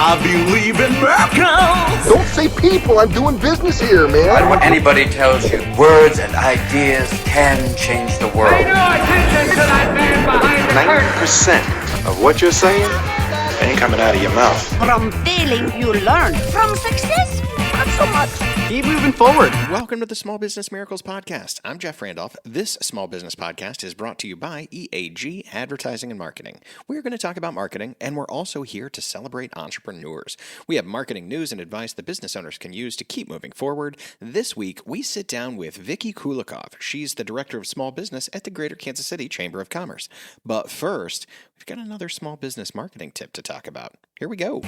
I believe in miracles. Don't say people, I'm doing business here, man. I don't want anybody tells you words and ideas can change the world. Pay no attention to that man behind the curtain. 90% of what you're saying ain't coming out of your mouth. From failing, you learn. From success, not so much. Keep moving forward. Welcome to the Small Business Miracles Podcast. I'm Jeff Randolph. This Small Business Podcast is brought to you by EAG Advertising and Marketing. We're going to talk about marketing, and we're also here to celebrate entrepreneurs. We have marketing news and advice that business owners can use to keep moving forward. This week, we sit down with Vicki Kulikoff. She's the Director of Small Business at the Greater Kansas City Chamber of Commerce. But first, we've got another small business marketing tip to talk about. Here we go.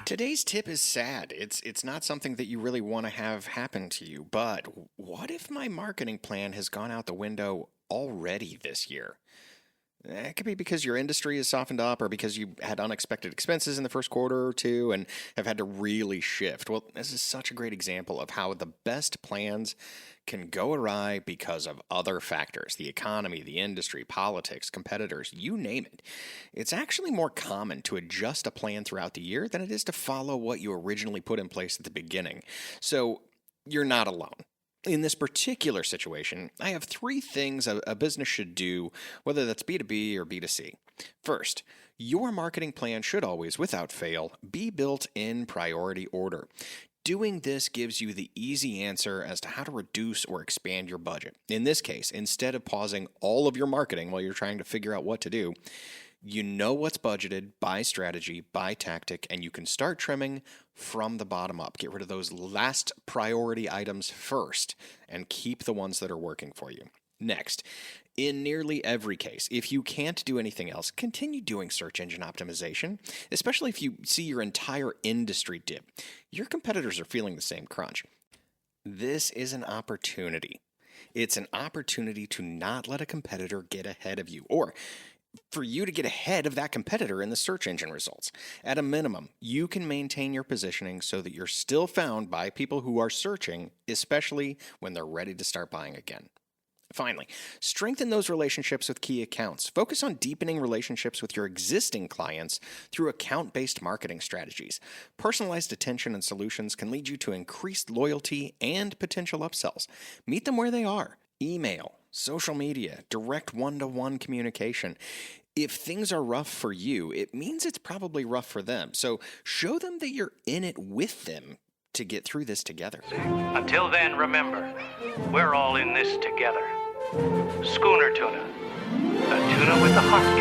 Today's tip is sad. It's not something that you really want to have happen to you, but what if my marketing plan has gone out the window already this year? It could be because your industry has softened up or because you had unexpected expenses in the first quarter or two and have had to really shift. Well, this is such a great example of how the best plans can go awry because of other factors, the economy, the industry, politics, competitors, you name it. It's actually more common to adjust a plan throughout the year than it is to follow what you originally put in place at the beginning. So you're not alone. In this particular situation, I have 3 things a business should do, whether that's B2B or B2C. First, your marketing plan should always, without fail, be built in priority order. Doing this gives you the easy answer as to how to reduce or expand your budget. In this case, instead of pausing all of your marketing while you're trying to figure out what to do, you know what's budgeted by strategy, by tactic, and you can start trimming from the bottom up. Get rid of those last priority items first and keep the ones that are working for you. Next, in nearly every case, if you can't do anything else, continue doing search engine optimization, especially if you see your entire industry dip. Your competitors are feeling the same crunch. This is an opportunity. It's an opportunity to not let a competitor get ahead of you, or for you to get ahead of that competitor in the search engine results. At a minimum, you can maintain your positioning so that you're still found by people who are searching, especially when they're ready to start buying again. Finally, strengthen those relationships with key accounts. Focus on deepening relationships with your existing clients through account-based marketing strategies. Personalized attention and solutions can lead you to increased loyalty and potential upsells. Meet them where they are. Email, social media, direct one-to-one communication. If things are rough for you, it means it's probably rough for them. So show them that you're in it with them to get through this together. Until then, remember, we're all in this together. Schooner tuna. The tuna with the hockey.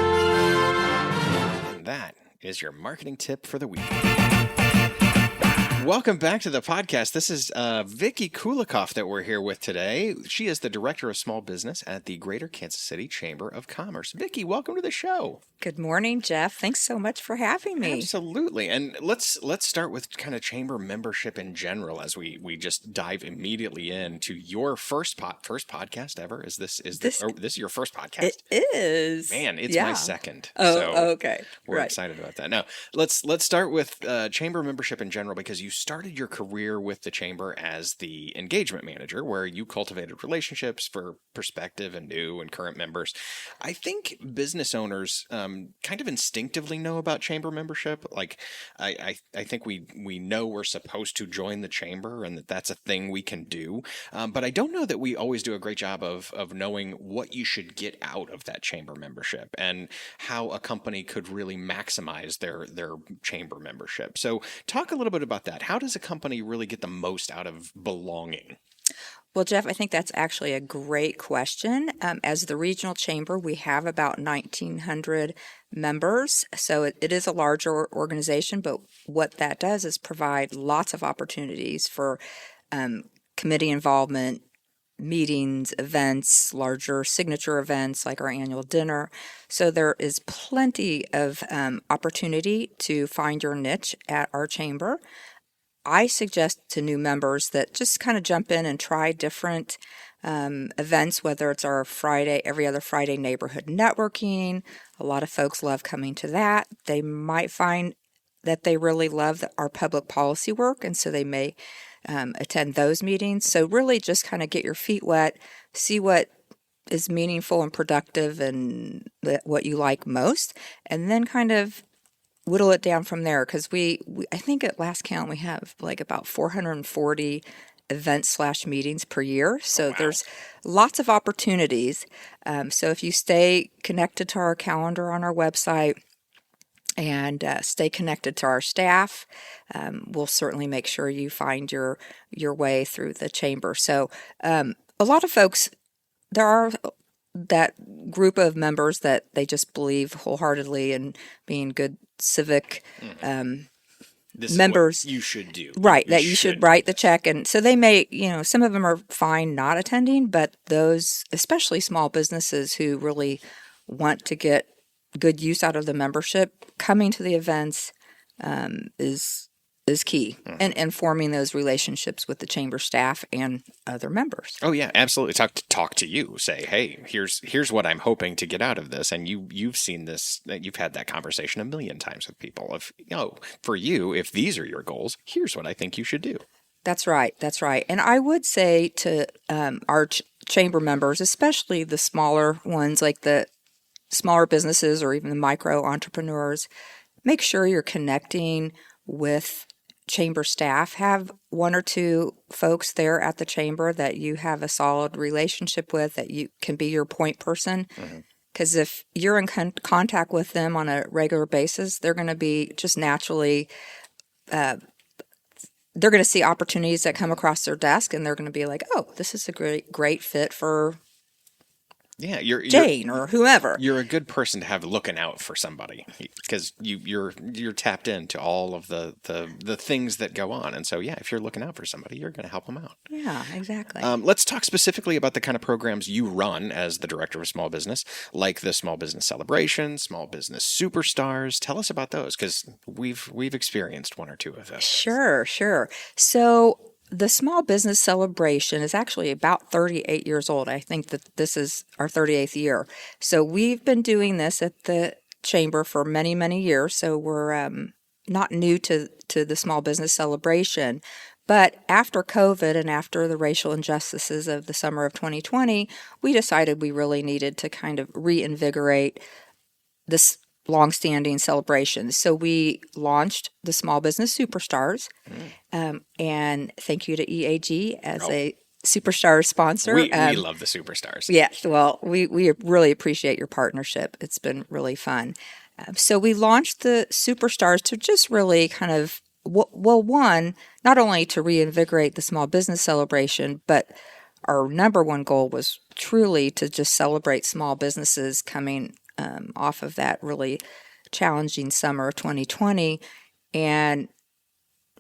And that is your marketing tip for the week. Welcome back to the podcast. This is Vicki Kulikoff that we're here with today. She is the Director of Small Business at the Greater Kansas City Chamber of Commerce. Vicki, welcome to the show. Good morning, Jeff. Thanks so much for having me. Absolutely. And let's start with kind of chamber membership in general as we just dive immediately into your first podcast ever. Is this your first podcast? It is. Man, it's my second. Oh, so okay. We're excited about that. Now, let's start with chamber membership in general, because you started your career with the chamber as the engagement manager, where you cultivated relationships for prospective and new and current members. I think business owners kind of instinctively know about chamber membership. Like, I think we know we're supposed to join the chamber and that that's a thing we can do. But I don't know that we always do a great job of knowing what you should get out of that chamber membership and how a company could really maximize their chamber membership. So talk a little bit about that. How does a company really get the most out of belonging? Well, Jeff, I think that's actually a great question. As the regional chamber, we have about 1,900 members, so it is a larger organization, but what that does is provide lots of opportunities for committee involvement, meetings, events, larger signature events like our annual dinner. So there is plenty of opportunity to find your niche at our chamber. I suggest to new members that just kind of jump in and try different events, whether it's our every other Friday neighborhood networking. A lot of folks love coming to that. They might find that they really love our public policy work, and so they may attend those meetings. So really just kind of get your feet wet, see what is meaningful and productive and what you like most, and then kind of whittle it down from there, because we I think at last count we have like about 440 events/meetings per year. So there's lots of opportunities. So if you stay connected to our calendar on our website and stay connected to our staff, we'll certainly make sure you find your way through the chamber. So a lot of folks, there are that group of members that they just believe wholeheartedly in being good civic This members. is what you should do. Right, that you should write the check. And so they may, some of them are fine not attending, but those, especially small businesses who really want to get good use out of the membership, coming to the events is key, and forming those relationships with the chamber staff and other members. Oh yeah, absolutely. Talk to you. Say, hey, here's what I'm hoping to get out of this, and you've seen this. You've had that conversation a million times with people. Of for you, if these are your goals, here's what I think you should do. That's right. That's right. And I would say to our chamber members, especially the smaller ones, like the smaller businesses or even the micro entrepreneurs, make sure you're connecting with chamber staff. Have one or two folks there at the chamber that you have a solid relationship with, that you can be your point person. Because if you're in contact with them on a regular basis, they're going to be just naturally, they're going to see opportunities that come across their desk, and they're going to be like, oh, this is a great fit for Jane or whoever. You're a good person to have looking out for somebody, because you're tapped into all of the things that go on. And so, if you're looking out for somebody, you're going to help them out. Yeah, exactly. Let's talk specifically about the kind of programs you run as the director of a small business, like the Small Business Celebration, Small Business Superstars. Tell us about those, because we've experienced one or two of those. Sure. So the Small Business Celebration is actually about 38 years old. I think that this is our 38th year. So we've been doing this at the chamber for many, many years. So we're not new to the Small Business Celebration. But after COVID and after the racial injustices of the summer of 2020, we decided we really needed to kind of reinvigorate this longstanding celebrations. So we launched the Small Business Superstars, and thank you to EAG as a Superstar sponsor. We love the Superstars. Yes, well, we really appreciate your partnership. It's been really fun. So we launched the Superstars to just really kind of, one, not only to reinvigorate the Small Business Celebration, but our number one goal was truly to just celebrate small businesses coming off of that really challenging summer of 2020, and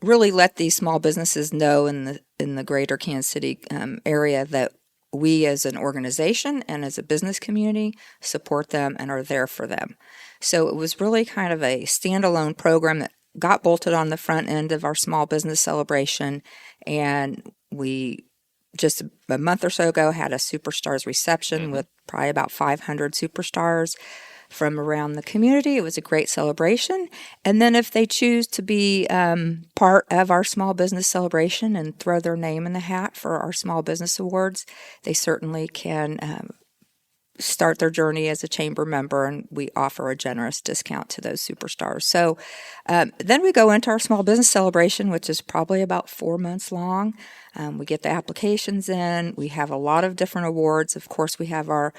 really let these small businesses know in the greater Kansas City area that we as an organization and as a business community support them and are there for them. So it was really kind of a standalone program that got bolted on the front end of our Small Business Celebration, and we just a month or so ago had a Superstars reception with probably about 500 superstars from around the community. It was a great celebration. And then if they choose to be part of our Small Business Celebration and throw their name in the hat for our Small Business Awards, they certainly can start their journey as a chamber member, and we offer a generous discount to those superstars. So then we go into our Small Business Celebration, which is probably about 4 months long. We get the applications in. We have a lot of different awards. Of course, we have our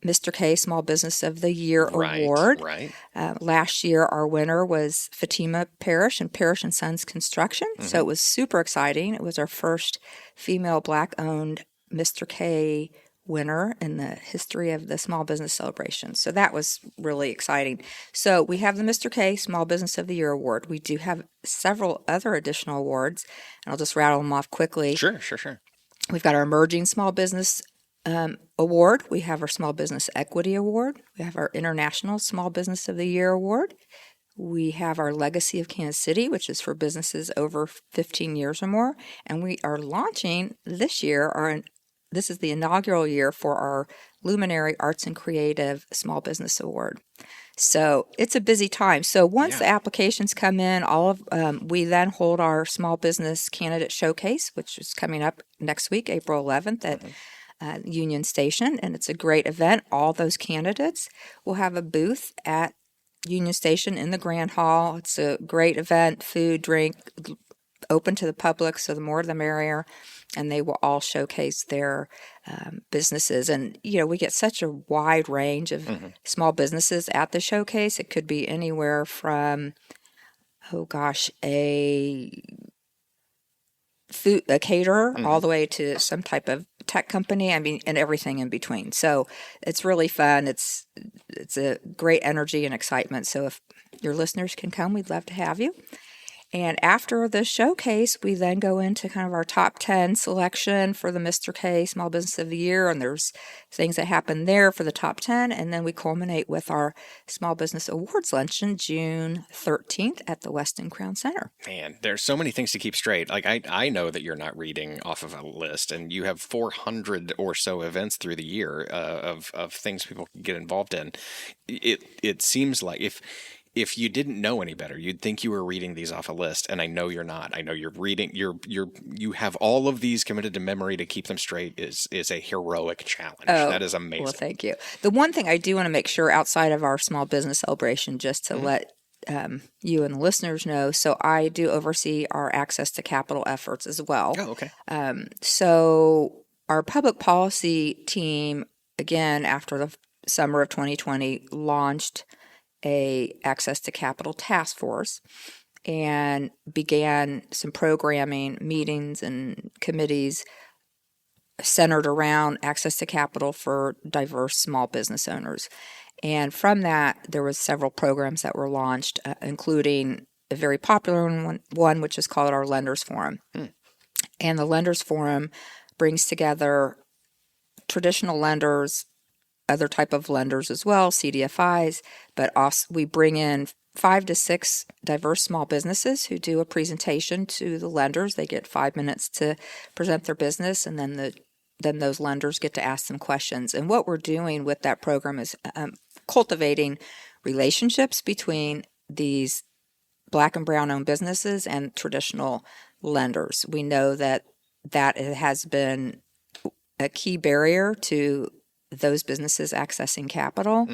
Mr. K Small Business of the Year Award. Right. Last year, our winner was Fatima Parrish and Parrish & Sons Construction. So it was super exciting. It was our first female Black-owned Mr. K winner in the history of the Small Business Celebration. So that was really exciting. So we have the Mr. K Small Business of the Year Award. We do have several other additional awards, and I'll just rattle them off quickly. Sure. We've got our Emerging Small Business Award. We have our Small Business Equity Award. We have our International Small Business of the Year Award. We have our Legacy of Kansas City, which is for businesses over 15 years or more. And we are launching this year this is the inaugural year for our Luminary Arts and Creative Small Business Award. So it's a busy time. So once the applications come in, we then hold our Small Business Candidate Showcase, which is coming up next week, April 11th at Union Station, and it's a great event. All those candidates will have a booth at Union Station in the Grand Hall. It's a great event, food, drink, open to the public, so the more the merrier. And they will all showcase their businesses. And, we get such a wide range of small businesses at the showcase. It could be anywhere from, a caterer all the way to some type of tech company, and everything in between. So it's really fun. It's a great energy and excitement. So if your listeners can come, we'd love to have you. And after the showcase, we then go into kind of our top 10 selection for the Mr. K Small Business of the Year. And there's things that happen there for the top 10. And then we culminate with our Small Business Awards Luncheon, June 13th at the Westin Crown Center. Man, there's so many things to keep straight. Like, I know that you're not reading off of a list, and you have 400 or so events through the year of things people can get involved in. It seems like if you didn't know any better, you'd think you were reading these off a list, and I know you're not. I know you're reading. You have all of these committed to memory to keep them straight. Is a heroic challenge. That is amazing. Well, thank you. The one thing I do want to make sure outside of our small business celebration, just to let you and the listeners know, so I do oversee our access to capital efforts as well. Oh, okay. So our public policy team, again, after the summer of 2020, launched a access to capital task force and began some programming meetings and committees centered around access to capital for diverse small business owners. And from that, there was several programs that were launched, including a very popular one, which is called our Lenders Forum. And the Lenders Forum brings together traditional lenders, other type of lenders as well, CDFIs, but also we bring in 5 to 6 diverse small businesses who do a presentation to the lenders. They get 5 minutes to present their business, and then those lenders get to ask them questions. And what we're doing with that program is cultivating relationships between these Black and brown owned businesses and traditional lenders. We know that it has been a key barrier to those businesses accessing capital.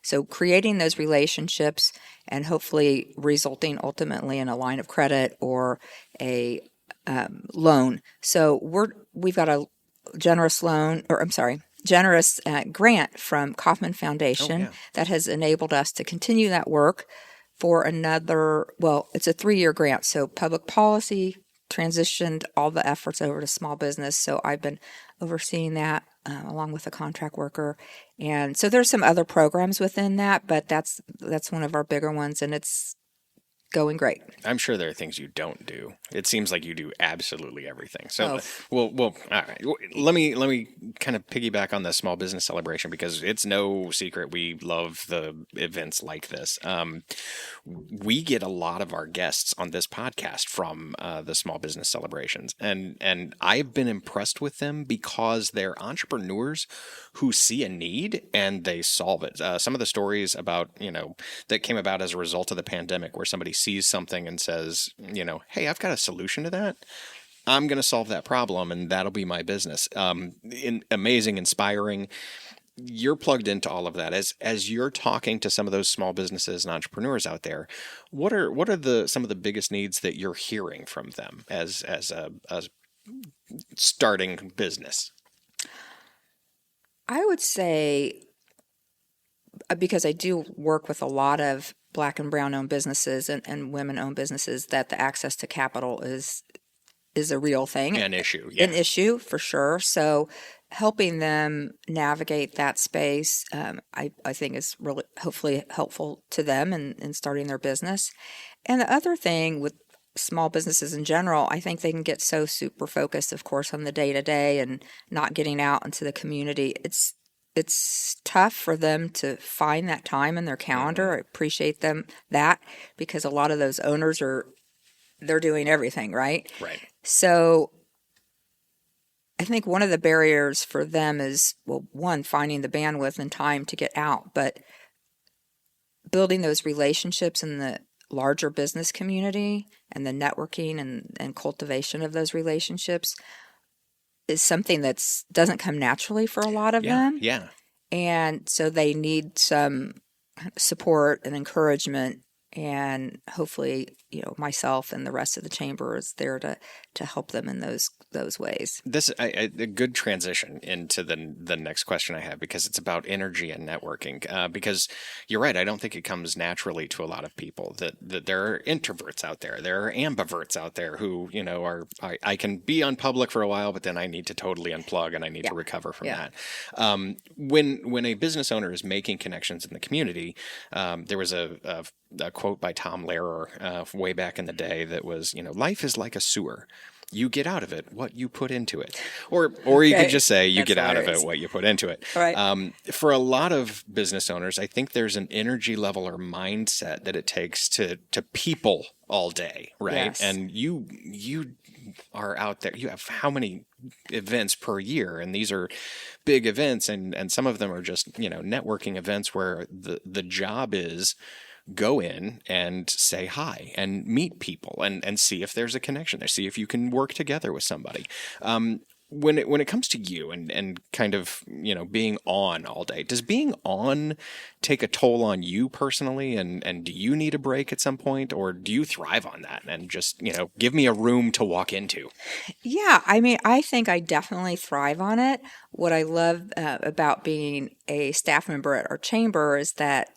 So creating those relationships and hopefully resulting ultimately in a line of credit or a loan. So we've got a generous grant from Kauffman Foundation that has enabled us to continue that work for another, it's a 3-year grant. So public policy transitioned all the efforts over to small business. So I've been overseeing that along with a contract worker. And so there's some other programs within that, but that's one of our bigger ones, and it's going great. I'm sure there are things you don't do. It seems like you do absolutely everything. So, well, all right. Let me kind of piggyback on the small business celebration, because it's no secret we love the events like this. We get a lot of our guests on this podcast from the small business celebrations, and I've been impressed with them because they're entrepreneurs who see a need and they solve it. Some of the stories about that came about as a result of the pandemic, where somebody sees something and says, hey, I've got a solution to that. I'm going to solve that problem, and that'll be my business. Amazing, inspiring. You're plugged into all of that. As you're talking to some of those small businesses and entrepreneurs out there, what are some of the biggest needs that you're hearing from them as a starting business? I would say, because I do work with a lot of Black and brown owned businesses and women owned businesses, that the access to capital is a real thing. An issue. Yeah. An issue for sure. So helping them navigate that space, I think is really hopefully helpful to them in starting their business. And the other thing with small businesses in general, I think they can get so super focused, of course, on the day-to-day and not getting out into the community. It's tough for them to find that time in their calendar. I appreciate that because a lot of those owners they're doing everything, right? Right. So I think one of the barriers for them is, one, finding the bandwidth and time to get out, but building those relationships in the larger business community and the networking and cultivation of those relationships is something that doesn't come naturally for a lot of them. Yeah. And so they need some support and encouragement, and hopefully, myself and the rest of the chamber is there to help them in those ways. This a good transition into the next question I have, because it's about energy and networking. Because you're right, I don't think it comes naturally to a lot of people. That there are introverts out there, there are ambiverts out there who are I can be on public for a while, but then I need to totally unplug and I need to recover from that. When a business owner is making connections in the community, there was a quote by Tom Lehrer way back in the day that was, life is like a sewer. You get out of it what you put into it. Or you could just say you get out of it what you put into it. Right. For a lot of business owners, I think there's an energy level or mindset that it takes to people all day, right? Yes. And you are out there. You have how many events per year? And these are big events, and some of them are just, networking events where the job is go in and say hi and meet people and see if there's a connection there, see if you can work together with somebody. When it comes to you and kind of, being on all day, does being on take a toll on you personally? And do you need a break at some point, or do you thrive on that and just, give me a room to walk into? Yeah, I think I definitely thrive on it. What I love about being a staff member at our chamber is that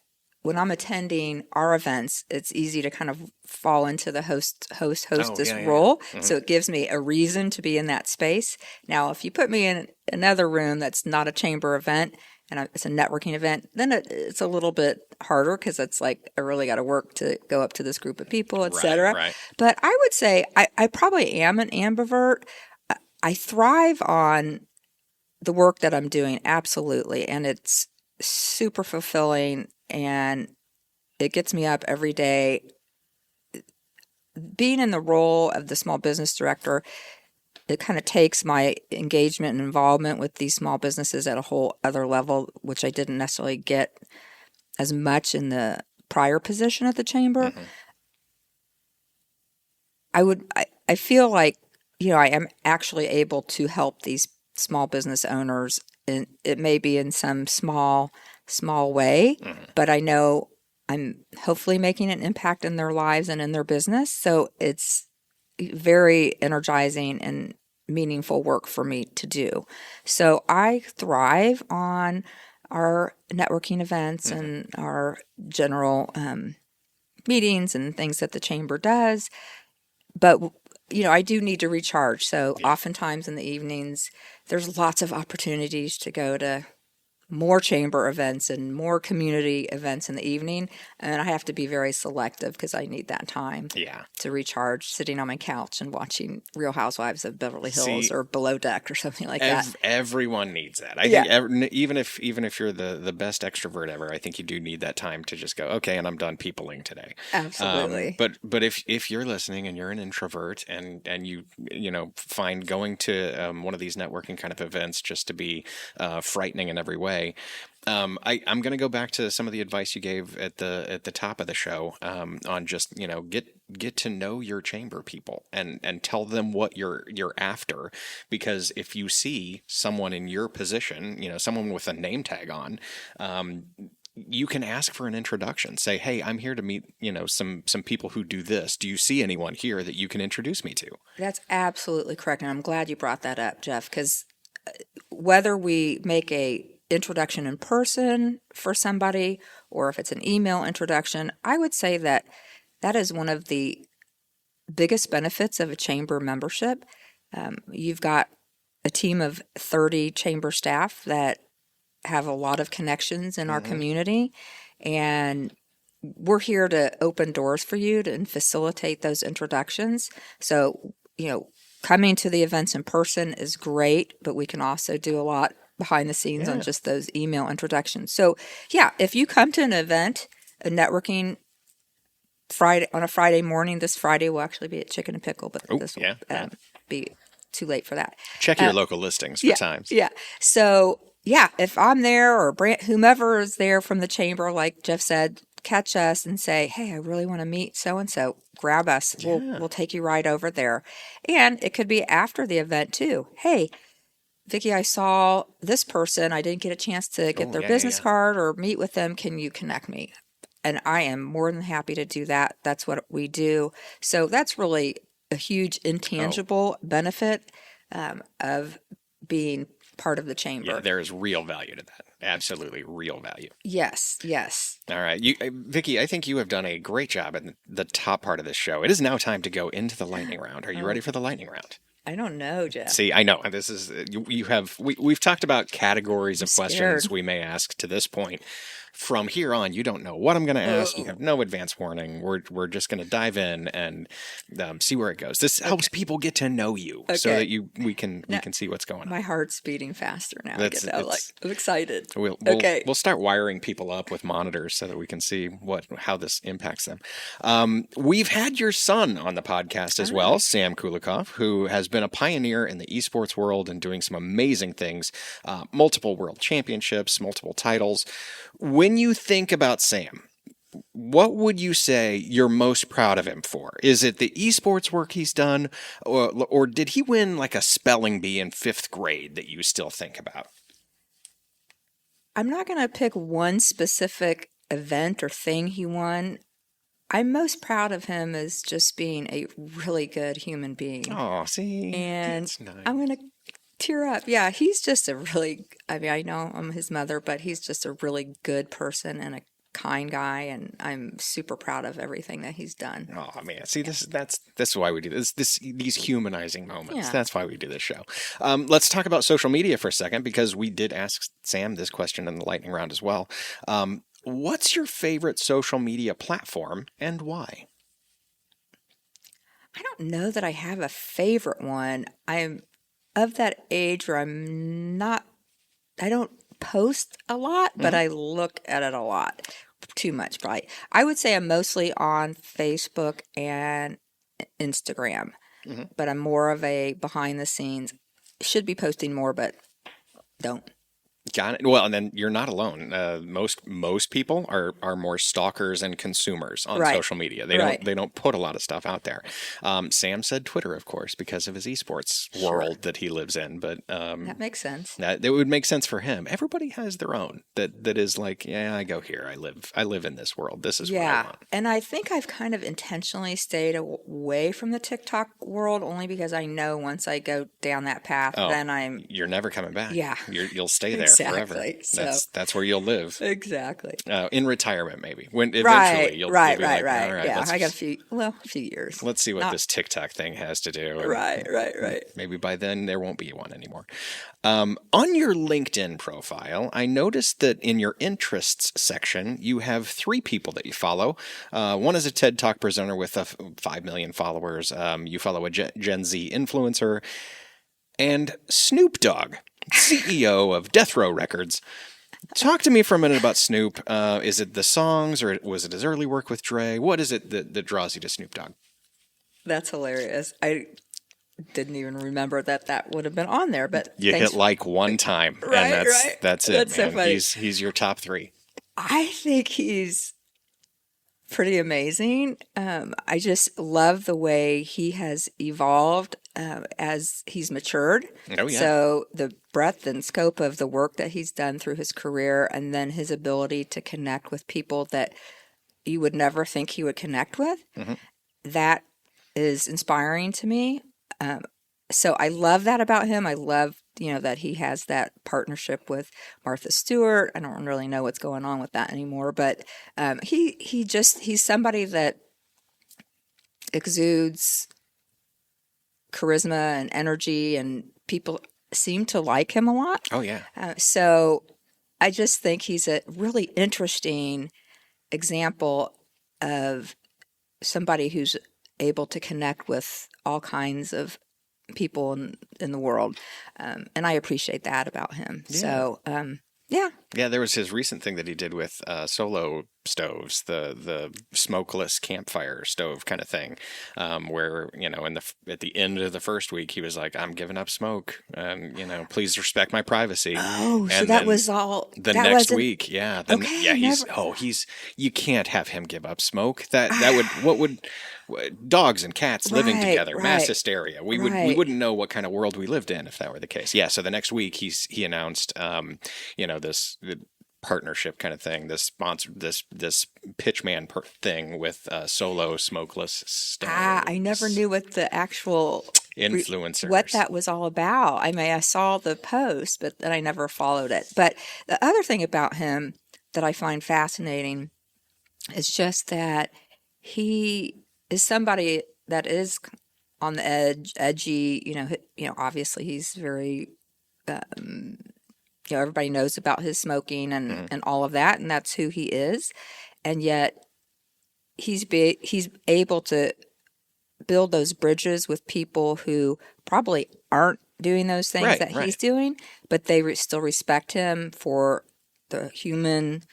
when I'm attending our events, it's easy to kind of fall into the hostess role. Mm-hmm. So it gives me a reason to be in that space. Now, if you put me in another room that's not a chamber event and it's a networking event, then it's a little bit harder, because it's like I really got to work to go up to this group of people, et cetera. Right. But I would say I probably am an ambivert. I thrive on the work that I'm doing, absolutely. And it's super fulfilling, and it gets me up every day. Being in the role of the small business director, it kind of takes my engagement and involvement with these small businesses at a whole other level, which I didn't necessarily get as much in the prior position at the chamber. Mm-hmm. I feel like, I am actually able to help these small business owners, and it may be in some small way, but I know I'm hopefully making an impact in their lives and in their business. So it's very energizing and meaningful work for me to do. So I thrive on our networking events and our general meetings and things that the chamber does. But I do need to recharge. So oftentimes in the evenings, there's lots of opportunities to go to more chamber events and more community events in the evening. And I have to be very selective, because I need that time to recharge, sitting on my couch and watching Real Housewives of Beverly Hills or Below Deck or something like that. Everyone needs that. I think even if you're the best extrovert ever, I think you do need that time to just go, okay, and I'm done peopling today. Absolutely. But if you're listening and you're an introvert and you find going to one of these networking kind of events just to be frightening in every way, I'm going to go back to some of the advice you gave at the top of the show on just get to know your chamber people and tell them what you're after, because if you see someone in your position, someone with a name tag on, you can ask for an introduction. Say, hey, I'm here to meet some people who do this. Do you see anyone here that you can introduce me to? That's absolutely correct, and I'm glad you brought that up, Jeff, because whether we make a introduction in person for somebody, or if it's an email introduction, I would say that is one of the biggest benefits of a chamber membership. You've got a team of 30 chamber staff that have a lot of connections in our community, and we're here to open doors for you and facilitate those introductions. So, coming to the events in person is great, but we can also do a lot behind the scenes on just those email introductions. So if you come to an event, a networking Friday on a Friday morning, this Friday will actually be at Chicken and Pickle, but this will be too late for that. Check your local listings for times. Yeah. So if I'm there, or whomever is there from the chamber, like Jeff said, catch us and say, hey, I really want to meet so-and-so, grab us. We'll take you right over there. And it could be after the event too. Hey, Vicky, I saw this person. I didn't get a chance to get their business card or meet with them. Can you connect me? And I am more than happy to do that. That's what we do. So that's really a huge intangible benefit of being part of the chamber. Yeah, there is real value to that. Absolutely real value. Yes, yes. All right. Vicky, I think you have done a great job in the top part of this show. It is now time to go into the lightning round. Are you ready for the lightning round? I don't know, Jeff. See, I know. This is we've talked about categories of questions we may ask to this point. From here on, you don't know what I'm going to ask. You have no advance warning. We're just going to dive in and see where it goes. This helps people get to know you, so that we can see what's going on. My heart's beating faster now. I'm excited. We'll start wiring people up with monitors so that we can see how this impacts them. We've had your son on the podcast as well, Sam Kulikov, who has been a pioneer in the esports world and doing some amazing things, multiple world championships, multiple titles. When you think about Sam, what would you say you're most proud of him for? Is it the esports work he's done, or did he win like a spelling bee in 5th grade that you still think about? I'm not going to pick one specific event or thing he won. I'm most proud of him as just being a really good human being. Oh, see? And that's nice. I'm going to tear up. Yeah, he's just I know I'm his mother, but he's just a really good person and a kind guy, and I'm super proud of everything that he's done. Oh man, see, this is why we do this. These humanizing moments. Yeah. That's why we do this show. Let's talk about social media for a second, because we did ask Sam this question in the lightning round as well. What's your favorite social media platform and why? I don't know that I have a favorite one. I'm of that age where I don't post a lot, but I look at it a lot. Too much, probably. I would say I'm mostly on Facebook and Instagram, but I'm more of a behind the scenes. Should be posting more, but don't. Got it. Well, and then you're not alone. Most people are more stalkers and consumers on social media. They don't put a lot of stuff out there. Sam said Twitter, of course, because of his esports world that he lives in. But that makes sense. That would make sense for him. Everybody has their own. That is like, yeah, I go here. I live in this world. This is what I want. And I think I've kind of intentionally stayed away from the TikTok world, only because I know once I go down that path, then you're never coming back. Yeah, you'll stay there. Exactly. Forever. That's where you'll live. Exactly. In retirement, maybe. When eventually you'll be like, all right, yeah, I got a few years. Let's see what this TikTok thing has to do. Right. Maybe by then there won't be one anymore. On your LinkedIn profile, I noticed that in your interests section, you have 3 people that you follow. One is a TED Talk presenter with 5 million followers. You follow a Gen Z influencer, and Snoop Dogg, CEO of Death Row Records. Talk to me for a minute about Snoop. Is it the songs, or was it his early work with Dre? What is it that draws you to Snoop Dogg? That's hilarious. I didn't even remember that would have been on there. But you hit like one time, and that's it. That's man. So funny. He's your top 3. I think he's pretty amazing. I just love the way he has evolved as he's matured. Oh, yeah. So the breadth and scope of the work that he's done through his career, and then his ability to connect with people that you would never think he would connect with, that is inspiring to me. So I love that about him. I love, that he has that partnership with Martha Stewart. I don't really know what's going on with that anymore, but he's somebody that exudes charisma and energy, and people seem to like him a lot. Oh, yeah. So I just think he's a really interesting example of somebody who's able to connect with all kinds of people in the world. And I appreciate that about him. Yeah. So, yeah. Yeah, there was his recent thing that he did with Solo stoves, the smokeless campfire stove kind of thing, where at the end of the first week he was like, "I'm giving up smoke, and please respect my privacy." Oh, so and that then was all. the that next wasn't- week. Yeah, Okay, he's you can't have him give up smoke. That would dogs and cats living Right, together, mass right, hysteria. We right. wouldn't know what kind of world we lived in if that were the case. Yeah. So the next week he announced this partnership kind of thing, this Pitchman thing with Solo Smokeless Stoves. I never knew what the actual influencers, what that was all about. I mean, I saw the post, but then I never followed it. But the other thing about him that I find fascinating is just that he is somebody that is on the edgy. Obviously he's very. Everybody knows about his smoking and all of that, and that's who he is. And yet he's able to build those bridges with people who probably aren't doing those things that he's doing, but they still respect him for the human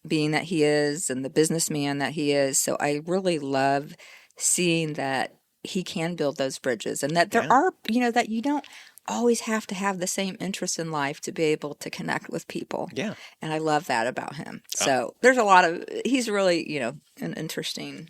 being that he is and the businessman that he is. So I really love seeing that he can build those bridges, and that there are, that you don't always have to have the same interests in life to be able to connect with people. Yeah. And I love that about him. So there's a lot of, he's really, an interesting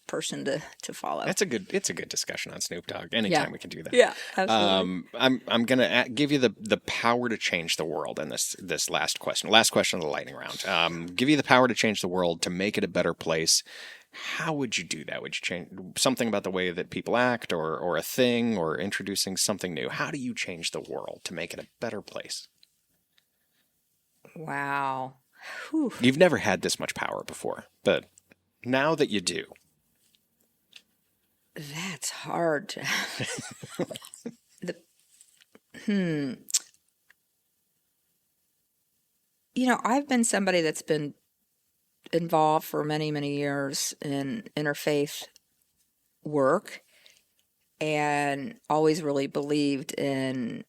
person to follow. It's a good discussion on Snoop Dogg. Anytime we can do that. Yeah, absolutely. I'm gonna give you the power to change the world in this last question of the lightning round. Give you the power to change the world, to make it a better place. How would you do that? Would you change something about the way that people act, or a thing, or introducing something new? How do you change the world to make it a better place? Wow. Whew. You've never had this much power before, but now that you do. That's hard. I've been somebody that's been involved for many, many years in interfaith work, and always really believed in,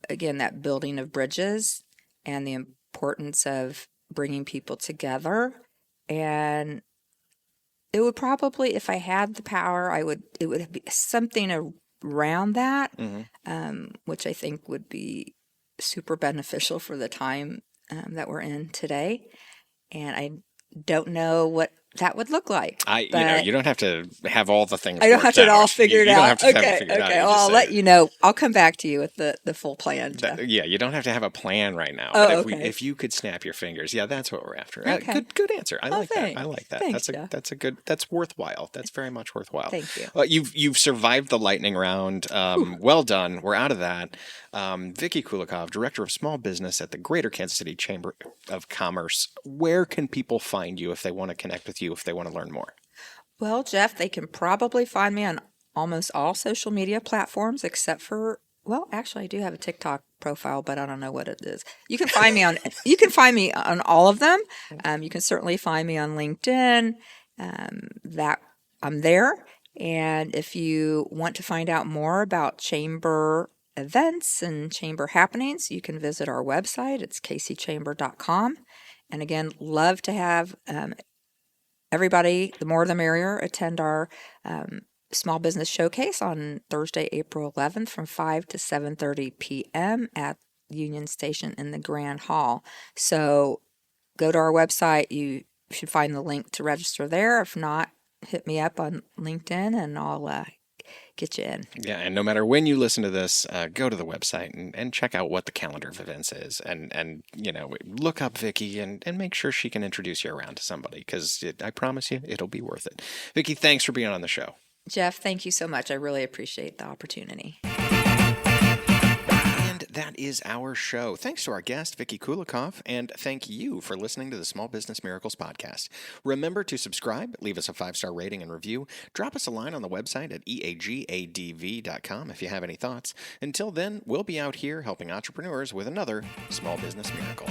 again, that building of bridges and the importance of bringing people together. And it would probably, if I had the power, it would be something around that, which I think would be super beneficial for the time that we're in today. And I don't know what that would look like. You don't have to have all the things. I don't have to all figured out. Okay. Well, I'll let you know. I'll come back to you with the full plan, Jeff. You don't have to have a plan right now. Oh, but if you could snap your fingers, that's what we're after. Okay. Good answer. I like thanks. that. I like that. Thanks, That's worthwhile. That's very much worthwhile. Thank you. You've survived the lightning round. Well done. We're out of that. Vicki Kulikov, Director of Small Business at the Greater Kansas City Chamber of Commerce. Where can people find you if they want to connect with you, if they want to learn more? Well, Jeff, they can probably find me on almost all social media platforms except for, well, actually I do have a TikTok profile, but I don't know what it is. You can find me on all of them. You can certainly find me on LinkedIn. That I'm there. And if you want to find out more about chamber events and chamber happenings, you can visit our website. It's kcchamber.com. And again, love to have everybody, the more the merrier, attend our small business showcase on Thursday, April 11th from 5 to 7:30 p.m. at Union Station in the Grand Hall. So go to our website. You should find the link to register there. If not, hit me up on LinkedIn and I'll get you in. Yeah, and no matter when you listen to this, go to the website and check out what the calendar of events is, and look up Vicki and make sure she can introduce you around to somebody, because I promise you, it'll be worth it. Vicki, thanks for being on the show. Jeff, thank you so much. I really appreciate the opportunity. And that is our show. Thanks to our guest, Vicki Kulikov, and thank you for listening to the Small Business Miracles podcast. Remember to subscribe, leave us a 5-star rating and review, drop us a line on the website at eagadv.com if you have any thoughts. Until then, we'll be out here helping entrepreneurs with another Small Business Miracle.